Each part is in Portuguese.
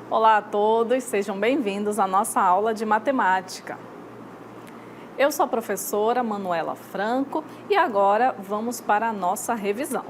Olá a todos, sejam bem-vindos à nossa aula de matemática. Eu sou a professora Manuela Franco e agora vamos para a nossa revisão.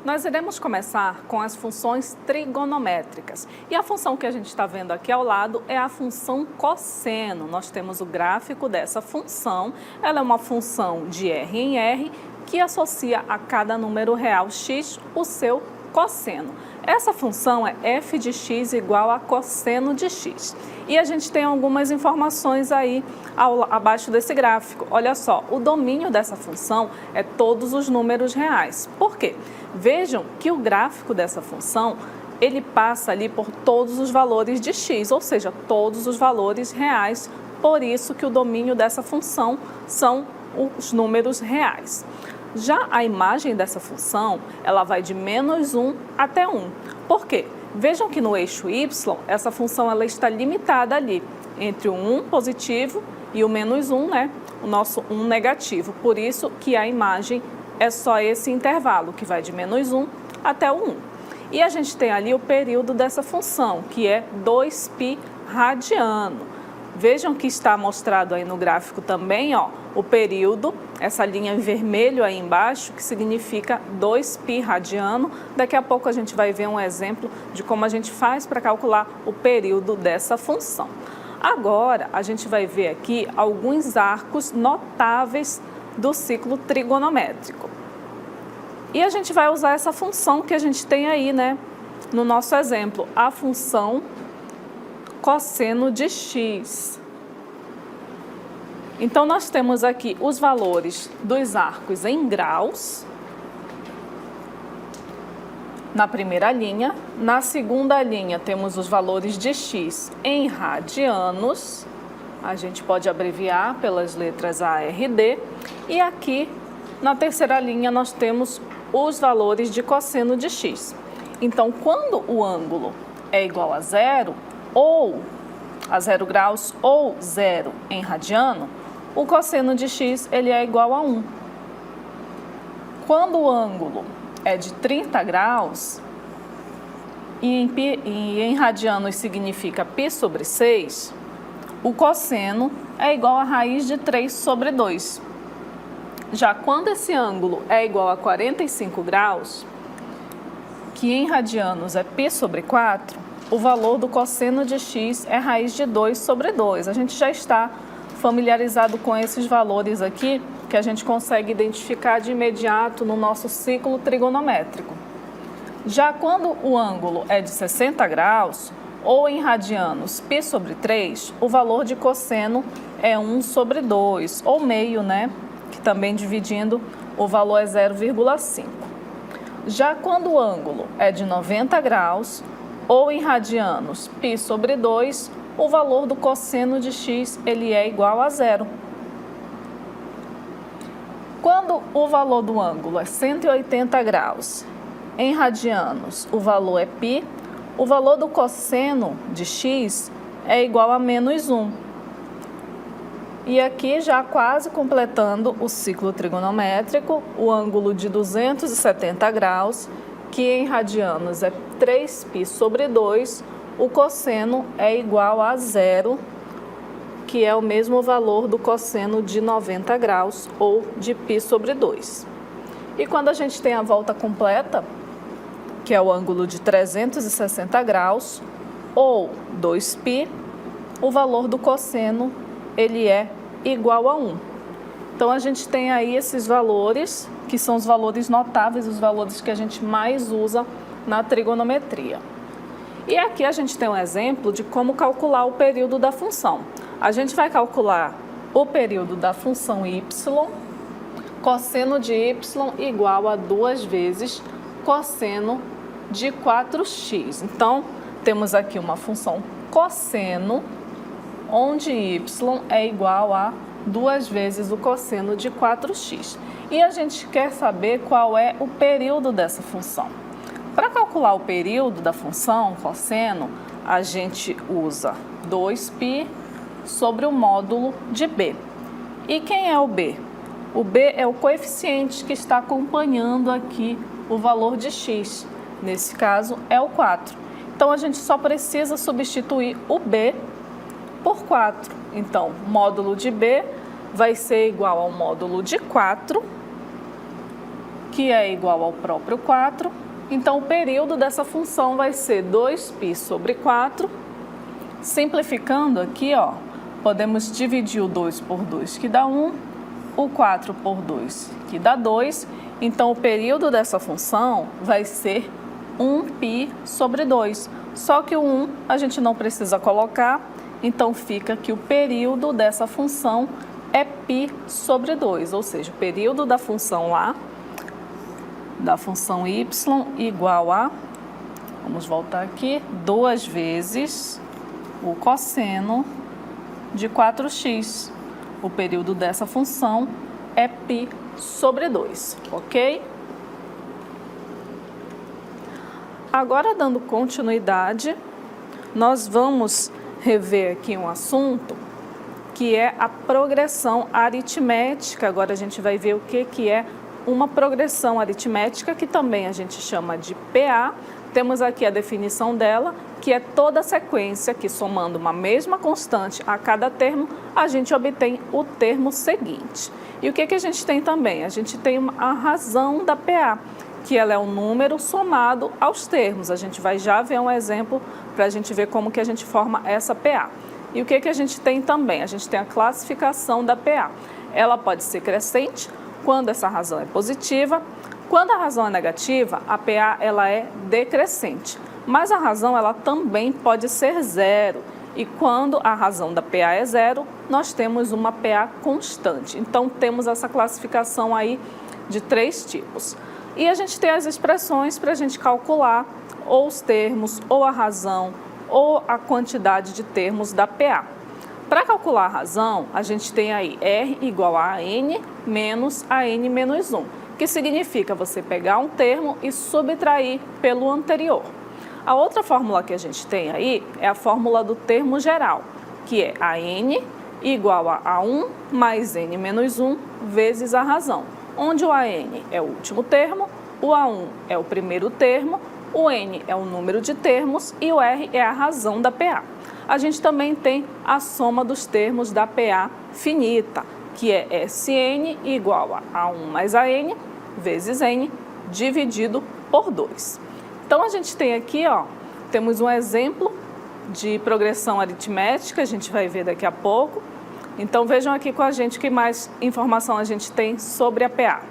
Nós iremos começar com as funções trigonométricas. E a função que a gente está vendo aqui ao lado é a função cosseno. Nós temos o gráfico dessa função. Ela é uma função de R em R que associa a cada número real x o seu cosseno. Essa função é f de x igual a cosseno de x. E a gente tem algumas informações aí abaixo desse gráfico. Olha só, o domínio dessa função é todos os números reais. Por quê? Vejam que o gráfico dessa função, ele passa ali por todos os valores de x, ou seja, todos os valores reais. Por isso que o domínio dessa função são os números reais. Já a imagem dessa função, ela vai de -1 até 1. Por quê? Vejam que no eixo y, essa função ela está limitada ali, entre o 1 positivo e o -1, né? O nosso 1 negativo. Por isso que a imagem é só esse intervalo, que vai de -1 até o 1. E a gente tem ali o período dessa função, que é 2π radiano. Vejam que está mostrado aí no gráfico também, ó, o período, essa linha em vermelho aí embaixo, que significa 2π radiano. Daqui a pouco a gente vai ver um exemplo de como a gente faz para calcular o período dessa função. Agora, a gente vai ver aqui alguns arcos notáveis do ciclo trigonométrico. E a gente vai usar essa função que a gente tem aí, né, no nosso exemplo, a função cosseno de x. Então, nós temos aqui os valores dos arcos em graus, na primeira linha. Na segunda linha, temos os valores de x em radianos. A gente pode abreviar pelas letras ARD. E aqui, na terceira linha, nós temos os valores de cosseno de x. Então, quando o ângulo é igual a zero, ou a 0 graus, ou 0 em radiano, o cosseno de x ele é igual a 1. Quando o ângulo é de 30 graus, e em radianos significa π sobre 6, o cosseno é igual a raiz de 3 sobre 2. Já quando esse ângulo é igual a 45 graus, que em radianos é π sobre 4, o valor do cosseno de x é raiz de 2 sobre 2. A gente já está familiarizado com esses valores aqui, que a gente consegue identificar de imediato no nosso ciclo trigonométrico. Já quando o ângulo é de 60 graus, ou em radianos π sobre 3, o valor de cosseno é 1 sobre 2, ou meio, né? Que também dividindo o valor é 0,5. Já quando o ângulo é de 90 graus, ou em radianos π sobre 2, o valor do cosseno de x ele é igual a 0. Quando o valor do ângulo é 180 graus, em radianos o valor é π, o valor do cosseno de x é igual a -1. E aqui já quase completando o ciclo trigonométrico, o ângulo de 270 graus, que em radianos é 3π sobre 2, o cosseno é igual a 0, que é o mesmo valor do cosseno de 90 graus ou de π sobre 2. E quando a gente tem a volta completa, que é o ângulo de 360 graus ou 2π, o valor do cosseno ele é igual a 1. Então, a gente tem aí esses valores, que são os valores notáveis, os valores que a gente mais usa na trigonometria. E aqui a gente tem um exemplo de como calcular o período da função. A gente vai calcular o período da função y, cosseno de y igual a 2 vezes cosseno de 4x. Então, temos aqui uma função cosseno, onde y é igual a 2 vezes o cosseno de 4x. E a gente quer saber qual é o período dessa função. Para calcular o período da função cosseno, a gente usa 2π sobre o módulo de b. E quem é o b? O b é o coeficiente que está acompanhando aqui o valor de x. Nesse caso, é o 4. Então, a gente só precisa substituir o b por 4. Então, módulo de b vai ser igual ao módulo de 4, que é igual ao próprio 4. Então, o período dessa função vai ser 2π sobre 4. Simplificando aqui, ó, podemos dividir o 2 por 2, que dá 1, o 4 por 2, que dá 2. Então, o período dessa função vai ser 1π sobre 2. Só que o 1 a gente não precisa colocar, então fica que o período dessa função é π sobre 2, ou seja, o período da função lá, da função y, igual a, vamos voltar aqui, 2 vezes o cosseno de 4x. O período dessa função é π sobre 2, ok? Agora, dando continuidade, nós vamos rever aqui um assunto que é a progressão aritmética. Agora a gente vai ver o que é uma progressão aritmética, que também a gente chama de PA. Temos aqui a definição dela, que é toda sequência que, somando uma mesma constante a cada termo, a gente obtém o termo seguinte. E o que a gente tem também? A gente tem a razão da PA, que ela é o número somado aos termos. A gente vai já ver um exemplo para a gente ver como que a gente forma essa PA. E o que a gente tem também? A gente tem a classificação da PA. Ela pode ser crescente quando essa razão é positiva. Quando a razão é negativa, a PA ela é decrescente. Mas a razão ela também pode ser zero. E quando a razão da PA é zero, nós temos uma PA constante. Então, temos essa classificação aí de 3 tipos. E a gente tem as expressões para a gente calcular ou os termos, ou a razão, ou a quantidade de termos da PA. Para calcular a razão, a gente tem aí R igual a N menos a N menos 1, que significa você pegar um termo e subtrair pelo anterior. A outra fórmula que a gente tem aí é a fórmula do termo geral, que é a N igual a A1 mais N menos 1 vezes a razão, onde o AN é o último termo, o A1 é o primeiro termo, o N é o número de termos e o R é a razão da PA. A gente também tem a soma dos termos da PA finita, que é Sn igual a A1 mais AN vezes N dividido por 2. Então, a gente tem aqui, ó, temos um exemplo de progressão aritmética, a gente vai ver daqui a pouco. Então, vejam aqui com a gente que mais informação a gente tem sobre a PA.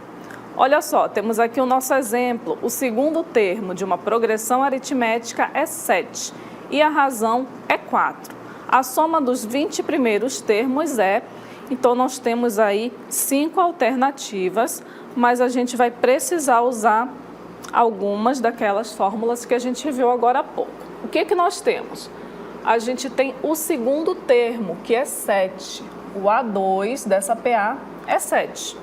Olha só, temos aqui o nosso exemplo. O segundo termo de uma progressão aritmética é 7 e a razão é 4. A soma dos 20 primeiros termos é... Então, nós temos aí 5 alternativas, mas a gente vai precisar usar algumas daquelas fórmulas que a gente viu agora há pouco. O que nós temos? A gente tem o segundo termo, que é 7. O A2 dessa PA é 7.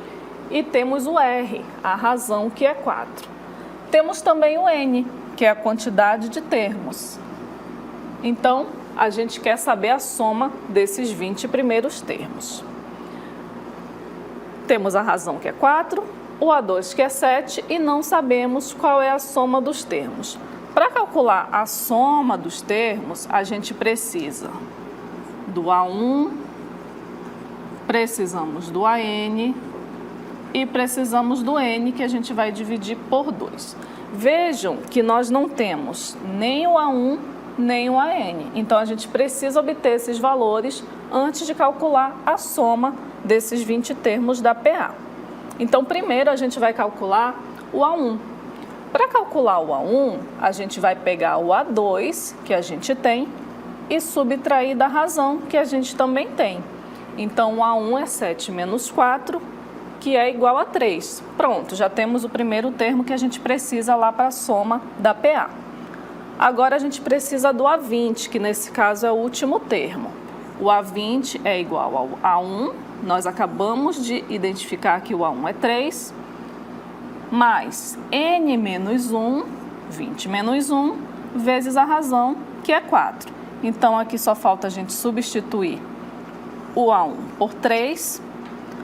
E temos o R, a razão, que é 4. Temos também o N, que é a quantidade de termos. Então, a gente quer saber a soma desses 20 primeiros termos. Temos a razão, que é 4, o A2, que é 7, e não sabemos qual é a soma dos termos. Para calcular a soma dos termos, a gente precisa do A1, precisamos do AN e precisamos do N, que a gente vai dividir por 2. Vejam que nós não temos nem o A1 nem o AN. Então, a gente precisa obter esses valores antes de calcular a soma desses 20 termos da PA. Então, primeiro a gente vai calcular o A1. Para calcular o A1, a gente vai pegar o A2, que a gente tem, e subtrair da razão, que a gente também tem. Então, o A1 é 7 menos 4, que é igual a 3. Pronto, já temos o primeiro termo que a gente precisa lá para a soma da PA. Agora, a gente precisa do A20, que nesse caso é o último termo. O A20 é igual ao A1, nós acabamos de identificar que o A1 é 3, mais N menos 1, 20 menos 1, vezes a razão, que é 4. Então, aqui só falta a gente substituir o A1 por 3.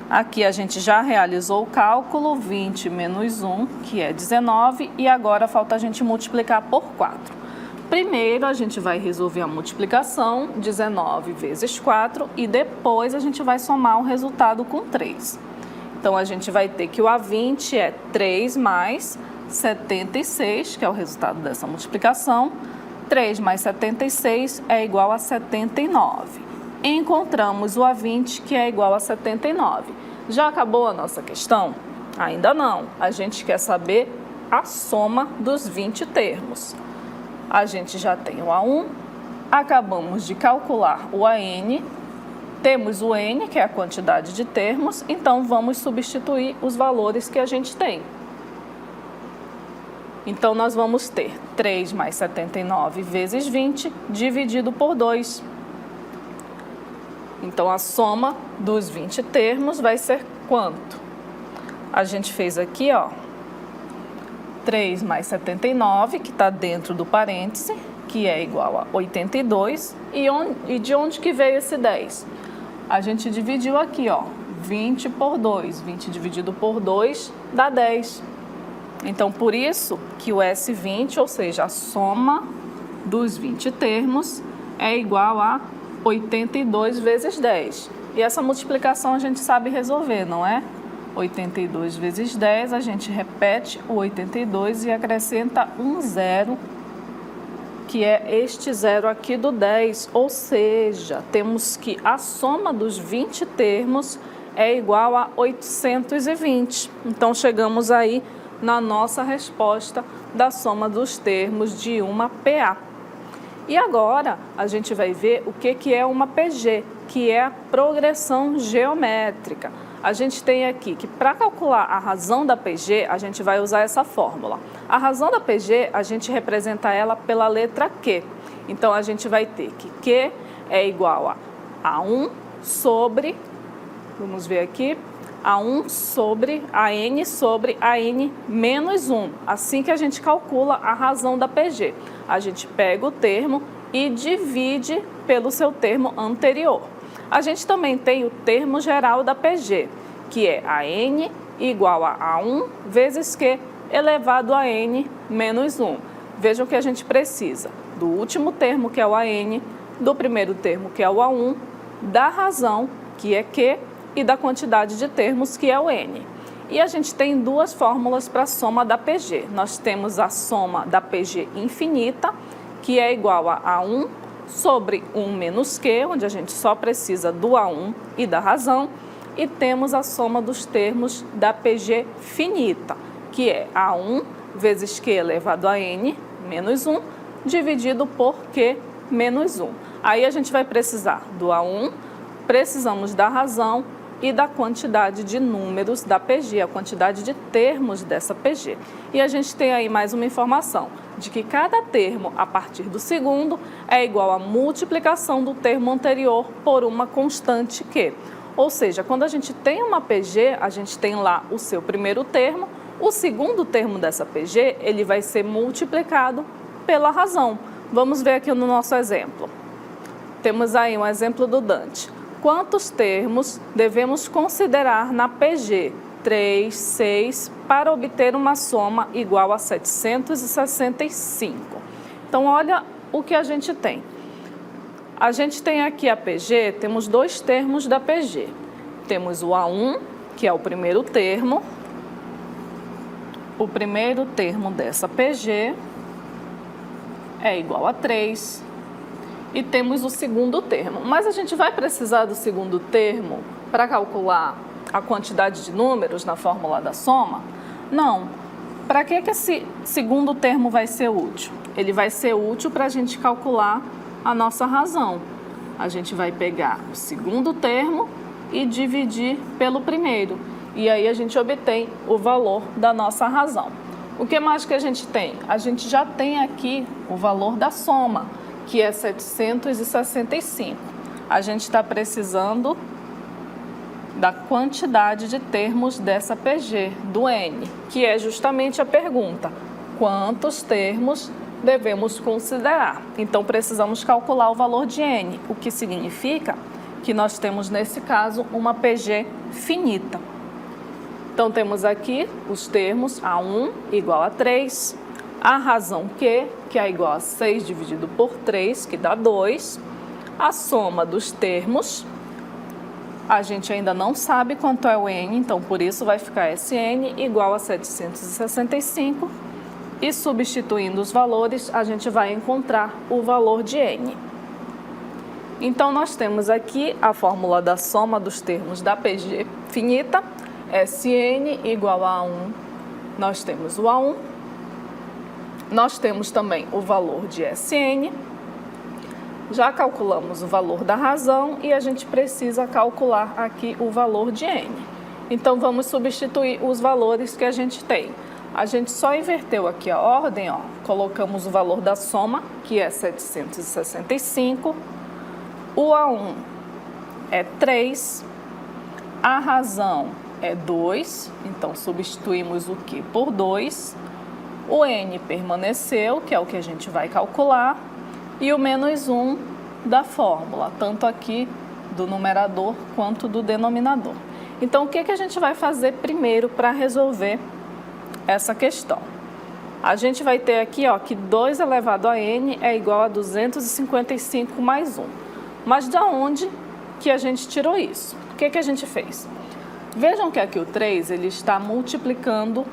Aqui a gente já realizou o cálculo, 20 menos 1, que é 19, e agora falta a gente multiplicar por 4. Primeiro, a gente vai resolver a multiplicação, 19 vezes 4, e depois a gente vai somar o resultado com 3. Então, a gente vai ter que o A20 é 3 mais 76, que é o resultado dessa multiplicação. 3 mais 76 é igual a 79. Encontramos o A20, que é igual a 79. Já acabou a nossa questão? Ainda não. A gente quer saber a soma dos 20 termos. A gente já tem o A1, acabamos de calcular o AN, temos o N, que é a quantidade de termos, então vamos substituir os valores que a gente tem. Então, nós vamos ter 3 mais 79 vezes 20 dividido por 2. Então, a soma dos 20 termos vai ser quanto? A gente fez aqui, ó, 3 mais 79, que está dentro do parêntese, que é igual a 82. E de onde que veio esse 10? A gente dividiu aqui, ó, 20 por 2. 20 dividido por 2 dá 10. Então, por isso que o S20, ou seja, a soma dos 20 termos, é igual a 82 vezes 10. E essa multiplicação a gente sabe resolver, não é? 82 vezes 10, a gente repete o 82 e acrescenta um zero, que é este zero aqui do 10. Ou seja, temos que a soma dos 20 termos é igual a 820. Então, chegamos aí na nossa resposta da soma dos termos de uma PA. E agora a gente vai ver o que é uma PG, que é a progressão geométrica. A gente tem aqui que para calcular a razão da PG, a gente vai usar essa fórmula. A razão da PG, a gente representa ela pela letra Q. Então, a gente vai ter que Q é igual a 1 sobre, vamos ver aqui, A1 sobre AN sobre AN menos 1. Assim que a gente calcula a razão da PG. A gente pega o termo e divide pelo seu termo anterior. A gente também tem o termo geral da PG, que é AN igual a A1 vezes Q elevado a N menos 1. Vejam que a gente precisa do último termo, que é o AN, do primeiro termo, que é o A1, da razão, que é Q, e da quantidade de termos, que é o N. E a gente tem duas fórmulas para a soma da PG. Nós temos a soma da PG infinita, que é igual a A1 sobre 1 menos Q, onde a gente só precisa do A1 e da razão. E temos a soma dos termos da PG finita, que é A1 vezes Q elevado a N menos 1, dividido por Q menos 1. Aí a gente vai precisar do A1, precisamos da razão e da quantidade de números da PG, a quantidade de termos dessa PG. E a gente tem aí mais uma informação, de que cada termo, a partir do segundo, é igual à multiplicação do termo anterior por uma constante Q. Ou seja, quando a gente tem uma PG, a gente tem lá o seu primeiro termo, o segundo termo dessa PG, ele vai ser multiplicado pela razão. Vamos ver aqui no nosso exemplo. Temos aí um exemplo do Dante. Quantos termos devemos considerar na PG 3, 6 para obter uma soma igual a 765? Então, olha o que a gente tem. A gente tem aqui a PG, temos dois termos da PG. Temos o A1, que é o primeiro termo. O primeiro termo dessa PG é igual a 3. E temos o segundo termo. Mas a gente vai precisar do segundo termo para calcular a quantidade de números na fórmula da soma? Não. Para que esse segundo termo vai ser útil? Ele vai ser útil para a gente calcular a nossa razão. A gente vai pegar o segundo termo e dividir pelo primeiro. E aí a gente obtém o valor da nossa razão. O que mais que a gente tem? A gente já tem aqui o valor da soma, que é 765. A gente está precisando da quantidade de termos dessa PG, do N, que é justamente a pergunta: quantos termos devemos considerar. Então, precisamos calcular o valor de n, o que significa que nós temos, nesse caso, uma PG finita. Então, temos aqui os termos A1 igual a 3, a razão Q, que é igual a 6 dividido por 3, que dá 2, a soma dos termos, a gente ainda não sabe quanto é o n, então por isso vai ficar Sn igual a 765, e substituindo os valores, a gente vai encontrar o valor de n. Então, nós temos aqui a fórmula da soma dos termos da PG finita, Sn igual a 1, nós temos o A1, nós temos também o valor de Sn, já calculamos o valor da razão e a gente precisa calcular aqui o valor de n. Então, vamos substituir os valores que a gente tem. A gente só inverteu aqui a ordem, ó. Colocamos o valor da soma, que é 765, o A1 é 3, a razão é 2, então substituímos o Q por 2, o n permaneceu, que é o que a gente vai calcular, e o menos 1 da fórmula, tanto aqui do numerador quanto do denominador. Então, o que a gente vai fazer primeiro para resolver essa questão? A gente vai ter aqui, ó, que 2 elevado a n é igual a 255 mais 1. Mas de onde que a gente tirou isso? O que a gente fez? Vejam que aqui o 3, ele está multiplicando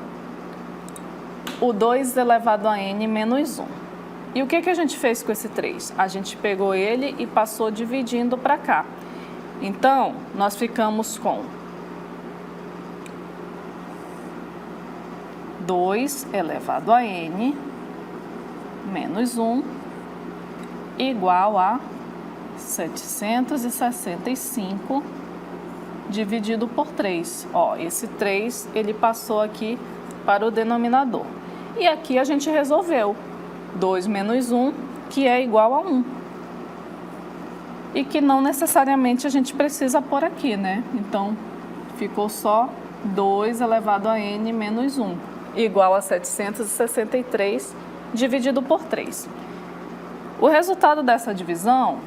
o 2 elevado a n menos 1. E o que a gente fez com esse 3? A gente pegou ele e passou dividindo para cá. Então, nós ficamos com 2 elevado a n menos 1 igual a 765 dividido por 3. Ó, esse 3, ele passou aqui para o denominador. E aqui a gente resolveu 2 menos 1, que é igual a 1. E que não necessariamente a gente precisa pôr aqui, né? Então, ficou só 2 elevado a n menos 1, igual a 763 dividido por 3. O resultado dessa divisão,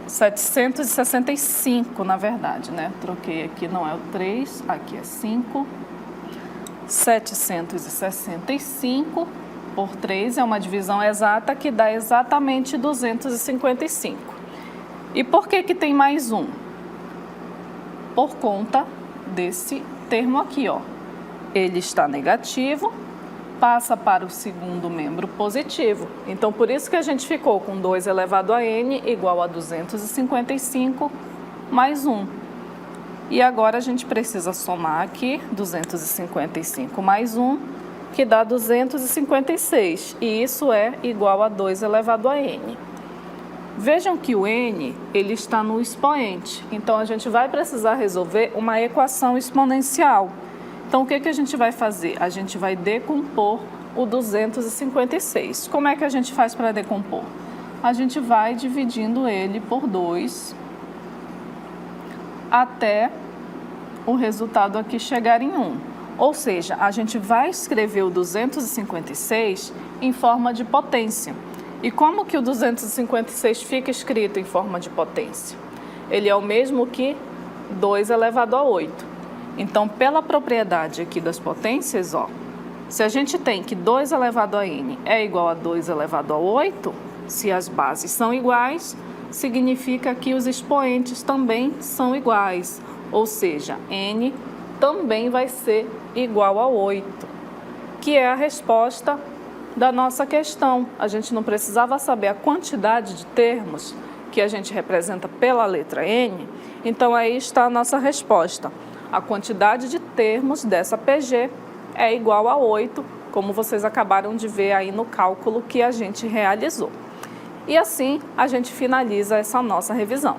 765, na verdade, né? Troquei aqui, não é o 3, aqui é 5. 765 por 3 é uma divisão exata que dá exatamente 255. E por que tem mais 1? Por conta desse termo aqui, ó. Ele está negativo, passa para o segundo membro positivo. Então, por isso que a gente ficou com 2 elevado a n igual a 255 mais 1. E agora a gente precisa somar aqui 255 mais 1, que dá 256. E isso é igual a 2 elevado a n. Vejam que o n, ele está no expoente. Então, a gente vai precisar resolver uma equação exponencial. Então, o que a gente vai fazer? A gente vai decompor o 256. Como é que a gente faz para decompor? A gente vai dividindo ele por 2 até o resultado aqui chegar em 1. Ou seja, a gente vai escrever o 256 em forma de potência. E como que o 256 fica escrito em forma de potência? Ele é o mesmo que 2 elevado a 8. Então, pela propriedade aqui das potências, ó, se a gente tem que 2 elevado a n é igual a 2 elevado a 8, se as bases são iguais, significa que os expoentes também são iguais. Ou seja, n também vai ser igual a 8, que é a resposta da nossa questão. A gente não precisava saber a quantidade de termos que a gente representa pela letra n, então aí está a nossa resposta. A quantidade de termos dessa PG é igual a 8, como vocês acabaram de ver aí no cálculo que a gente realizou. E assim a gente finaliza essa nossa revisão.